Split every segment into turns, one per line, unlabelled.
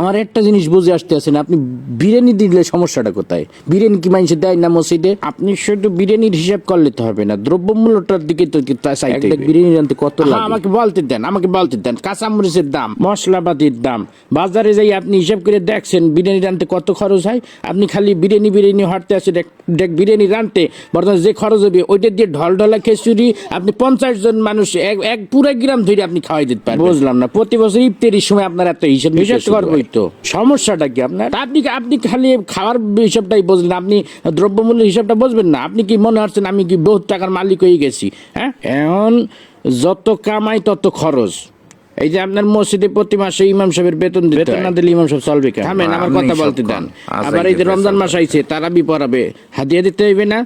আমার একটা জিনিস বুঝে আসতে আছেন, আপনি বিরিয়ানি দিলে সমস্যাটা কোথায়? বিরিয়ানি কি মানুষ দেয় না মসজিদে? আপনি শুধু বিরিয়ানির হিসাব করলে তো হবে না, দ্রব্যমূল্যটার দিকে তো চাইতে হবে। বিরিয়ানি রানতে কত লাগে আমাকে বলতে দেন কাঁচামরিচের দাম, মশলাপাতির দাম, বাজারে যাই আপনি হিসাব করে দেখছেন বিরিয়ানি রানতে কত খরচ হয়। আপনি খালি বিরিয়ানি হাঁটতে আসে বিরিয়ানি রানতে বর্তমানে যে খরচ হবে ওইটা দিয়ে ঢলঢলা খিচুড়ি আপনি 50 জন মানুষ এক পুরো গ্রাম ধরে আপনি খাওয়াই দিতে পারবেন। বুঝলাম না, প্রতি বছর ইফতারির সময় আপনার এত হিসাব করবোই তো, সমস্যাটা কি আপনার? আপনি খালি খাওয়ার হিসাবটাই বুঝলেন, আপনি দ্রব্যমূল্য হিসাবটা বুঝবেন না। আপনি কি মনে হচ্ছেন আমি কি বহুত টাকার মালিক হয়ে গেছি? হ্যাঁ, এখন যত কামাই তত খরচ। এই যে আপনার মসজিদে প্রতি মাসে ইমাম সাহেবের বেতন না দিলে ইমাম সাহেব চলবে কেন? থামেন, আমার কথা বলতে দেন। আবার এই যে রমজান মাস আইছে, তারাবি পড়াবে, হাদিয়া দিতে হইবে না?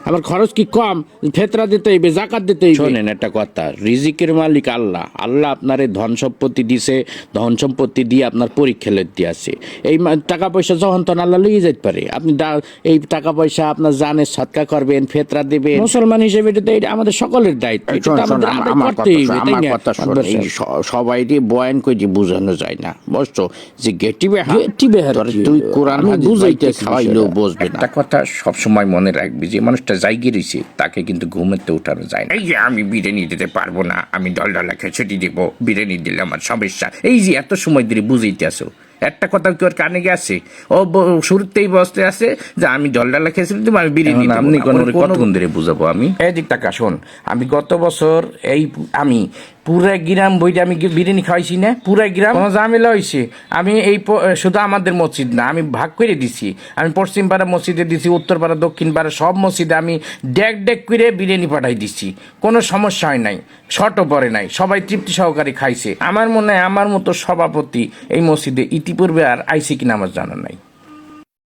আবার খরচ কি কম? ফেতরা দিতে হইবে, জাকাত দিতে হইবে। শোনেন একটা কথা, রিজিকের মালিক আল্লাহ। আল্লাহ আপনারে ধন সম্পত্তি দিছে, ধন সম্পত্তি দিয়ে আপনার পরীক্ষা লেতে আছে। এই টাকা পয়সা যখন তখন আল্লাহ লইয়ে যেতে পারে। আপনি এই টাকা পয়সা আপনার জানে সৎকা করবেন, ফেতরা দেবেন। মুসলমান হিসেবে এটা আমাদের সকলের দায়িত্ব। সবাই বয়ান করে বুঝানো যায় না, বুঝছো? যে গেটিবে তুই কোরআন বুঝাইতে খাওয়াইলেও বুঝবে না।
একটা কথা সবসময় মনে রাখবি, যে মানুষটা জায়গা রয়েছে তাকে কিন্তু ঘুমেতে উঠানো যায় না। এই যে আমি বিরিয়ানি দিতে পারবো না, আমি ডলডলা খিচুড়ি দেবো, বিরিয়ানি দিলে আমার সমস্যা, এই যে এত সময় ধরে বুঝাইতে আসো, একটা কথা কি ওর কানে গেছে? ও শুরুতেই বসতে আছে যে আমি ডলডলা খিচুড়ি দেবো, আমি বিরিয়ানি। আপনি কতক্ষণ ধরে বুঝাবো আমি? এই দিক টাকা শোন, আমি গত বছর আমি পুরা গ্রাম বইটা আমি বিরিয়ানি খাওয়াইছি না, পুরা গ্রাম কোনো ঝামেলা হয়েছে। আমি শুধু আমাদের মসজিদ না, আমি ভাগ করে দিছি। আমি পশ্চিম পাড়া মসজিদে দিছি, উত্তর পাড়া, দক্ষিণ পাড়া সব মসজিদে আমি ডেক করে বিরিয়ানি পাঠাই দিছি। কোনো সমস্যা হয় নাই, শর্টও পড়ে নাই, সবাই তৃপ্তি সহকারে খাইছে। আমার মনে হয় আমার মতো সভাপতি এই মসজিদে ইতিপূর্বে আর আইসি কিনা আমার জানা নাই।